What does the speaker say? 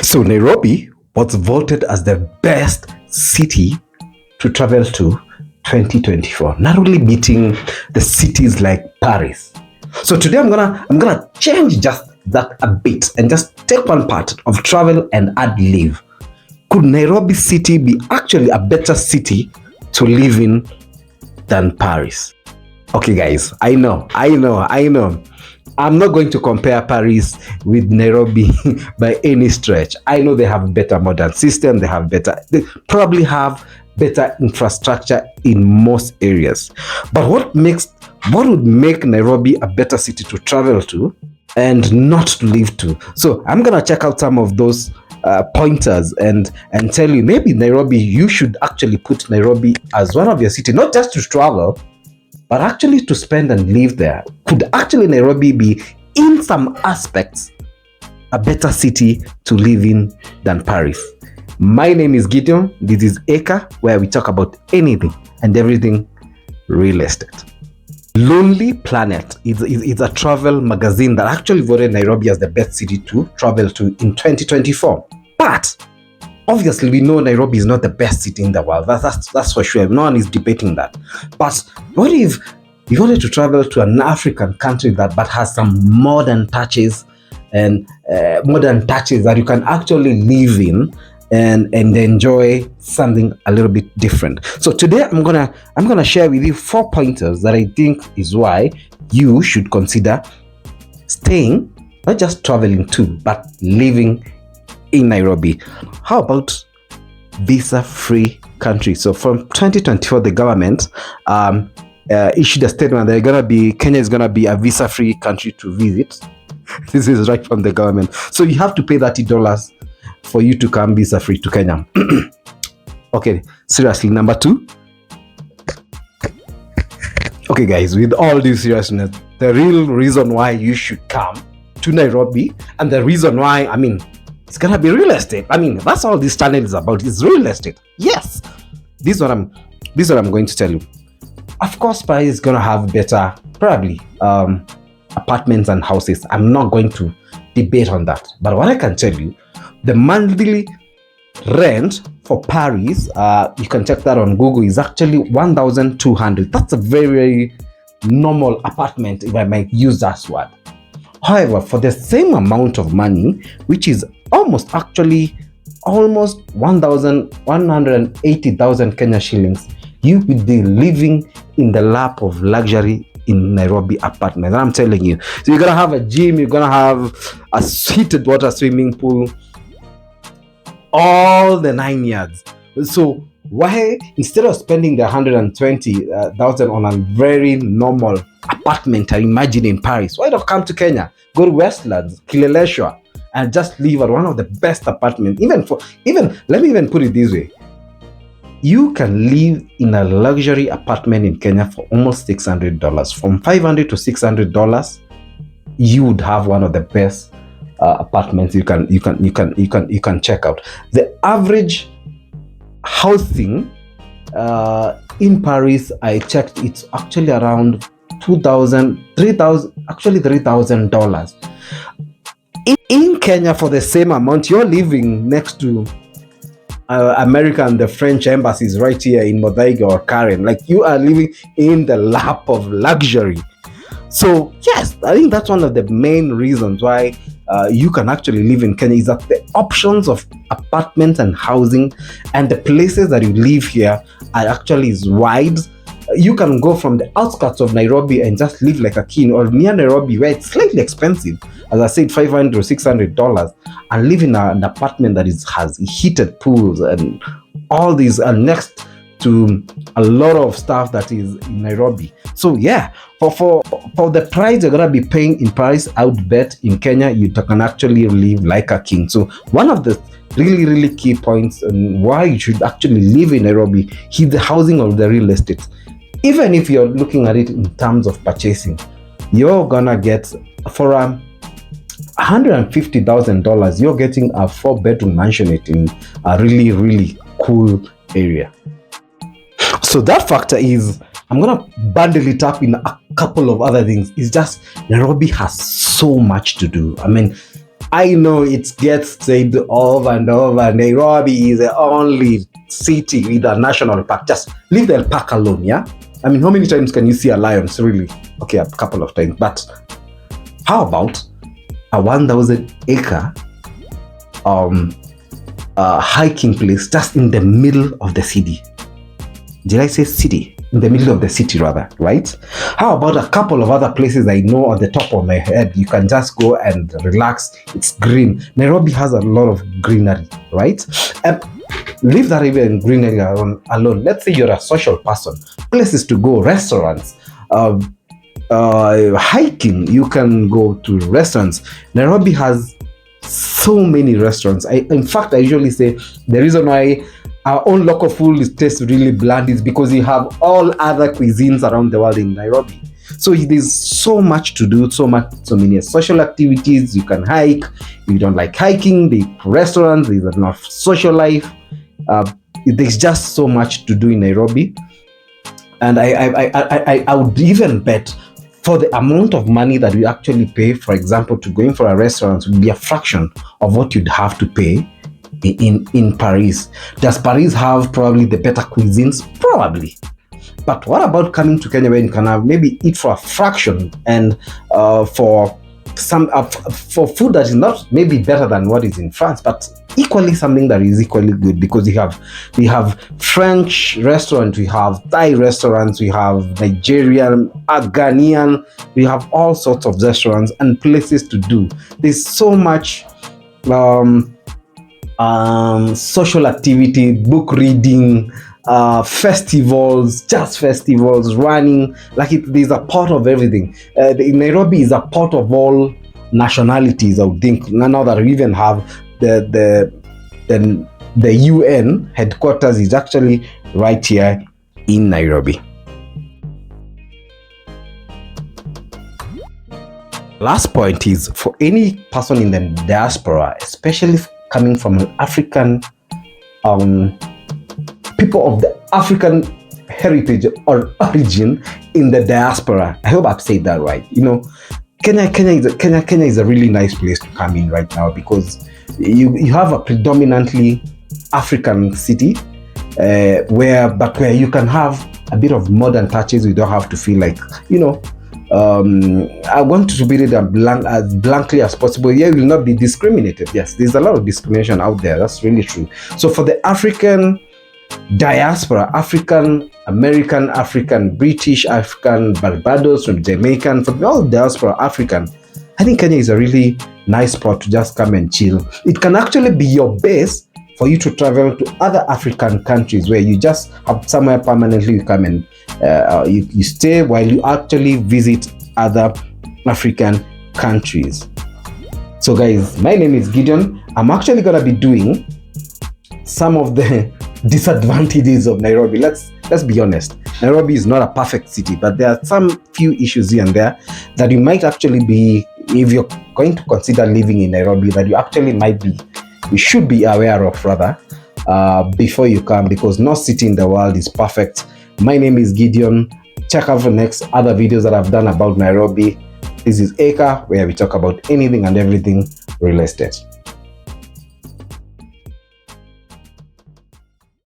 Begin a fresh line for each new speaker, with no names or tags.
So Nairobi was voted as the best city to travel to 2024, narrowly beating the cities like Paris. So today I'm gonna change just that a bit and just take one part of travel and add live. Could Nairobi city be actually a better city to live in than Paris? Okay guys, I know. I'm not going to compare Paris with Nairobi by any stretch. I know they have better modern system, they probably have better infrastructure in most areas. But what would make Nairobi a better city to travel to and not to live to? So I'm gonna check out some of those pointers and tell you maybe Nairobi, you should actually put Nairobi as one of your cities, not just to travel, but actually to spend and live there. Could actually Nairobi be, in some aspects, a better city to live in than Paris? My name is Gideon. This is Acre, where we talk about anything and everything real estate. Lonely Planet is a travel magazine that actually voted Nairobi as the best city to travel to in 2024. But obviously, we know Nairobi is not the best city in the world. That's for sure. No one is debating that. But what if you wanted to travel to an African country but has some modern touches and that you can actually live in and enjoy something a little bit different? So today I'm gonna share with you 4 pointers that I think is why you should consider staying, not just traveling to, but living in Nairobi. How about visa-free country? So from 2024, the government issued a statement that Kenya is gonna be a visa-free country to visit. This is right from the government. So you have to pay $30 for you to come visa-free to Kenya. Okay, seriously. Number 2. Okay, guys, with all due seriousness, the real reason why you should come to Nairobi, and the reason why, it's gonna be real estate. That's all this channel is about. It's real estate. Yes. This is what I'm going to tell you. Of course, Paris is gonna have better, probably, apartments and houses. I'm not going to debate on that. But what I can tell you, the monthly rent for Paris, you can check that on Google, is actually 1,200. That's a very, very normal apartment, if I might use that word. However, for the same amount of money, which is almost 180,000 Kenya shillings, you will be living in the lap of luxury in Nairobi apartment. I'm telling you. So you're gonna have a gym, you're gonna have a heated water swimming pool, all the 9 yards. So why, instead of spending the 120,000 on a very normal apartment, I imagine in Paris, why not come to Kenya, go to Westlands, Kileleshwa, and just live at one of the best apartments? Let me even put it this way. You can live in a luxury apartment in Kenya for almost $600. From $500 to $600, you would have one of the best apartments you can check out. The average housing in Paris, I checked, it's actually around $3,000. In Kenya, for the same amount, you're living next to America and the French embassies right here in Modaiga or Karen. Like, you are living in the lap of luxury. So yes, I think that's one of the main reasons why you can actually live in Kenya, is that the options of apartments and housing and the places that you live here are actually is wide. You can go from the outskirts of Nairobi and just live like a king, or near Nairobi where it's slightly expensive, as I said, $500 or $600, and live in an apartment that has heated pools and all these, and next to a lot of stuff that is in Nairobi. So yeah, for the price you're gonna be paying in Paris, I would bet in Kenya you can actually live like a king. So one of the really, really key points on why you should actually live in Nairobi is the housing or the real estate. Even if you're looking at it in terms of purchasing, you're gonna get, for $150,000, you're getting a 4-bedroom mansionette in a really, really cool area. So that factor is, I'm gonna bundle it up in a couple of other things. It's just Nairobi has so much to do. I know it gets said over and over, Nairobi is the only city with a national park. Just leave the park alone, yeah? I mean, how many times can you see a lion? Really? Okay, a couple of times. But how about a 1,000-acre hiking place just in the middle of the city? Did I say city? In the middle of the city, rather, right? How about a couple of other places I know on the top of my head? You can just go and relax. It's green. Nairobi has a lot of greenery, right? Leave that even greenery alone. Let's say you're a social person. Places to go, restaurants, hiking. You can go to restaurants. Nairobi has so many restaurants. In fact, I usually say the reason why our own local food tastes really bland is because we have all other cuisines around the world in Nairobi. So there's so much to do, so many social activities. You can hike. If you don't like hiking, the restaurants, there's enough social life. There's just so much to do in Nairobi. And I would even bet for the amount of money that you actually pay, for example, to going for a restaurant would be a fraction of what you'd have to pay in Paris. Does Paris have probably the better cuisines? Probably. But what about coming to Kenya where you can have maybe eat for a fraction and for food that is not maybe better than what is in France, but equally something that is equally good, because we have French restaurants, we have Thai restaurants, we have Nigerian, Ghanaian, we have all sorts of restaurants and places to do. There's so much social activity, book reading, festivals, jazz festivals, running. Like there's a part of everything. Nairobi is a part of all nationalities, I would think. Now that we even have the UN headquarters is actually right here in Nairobi. Last point is for any person in the diaspora, especially coming from an African people of the African heritage or origin in the diaspora. I hope I've said that right. You know, Kenya is a really nice place to come in right now, because you have a predominantly African city where you can have a bit of modern touches. You don't have to feel like, you know, I want to be as blankly as possible. Yeah, you will not be discriminated. Yes, there's a lot of discrimination out there. That's really true. So for the African diaspora, African American, African British, African Barbados, from Jamaican, for all diaspora African, I think Kenya is a really nice spot to just come and chill. It can actually be your base for you to travel to other African countries where you just have somewhere permanently you come and you stay while you actually visit other African countries. So guys, my name is Gideon. I'm actually going to be doing some of the disadvantages of Nairobi. Let's be honest. Nairobi is not a perfect city, but there are some few issues here and there that you might actually be, if you're going to consider living in Nairobi, that you should be aware of rather before you come, because no city in the world is perfect. My name is Gideon. Check out the next other videos that I've done about Nairobi. This is Acre, where we talk about anything and everything real estate.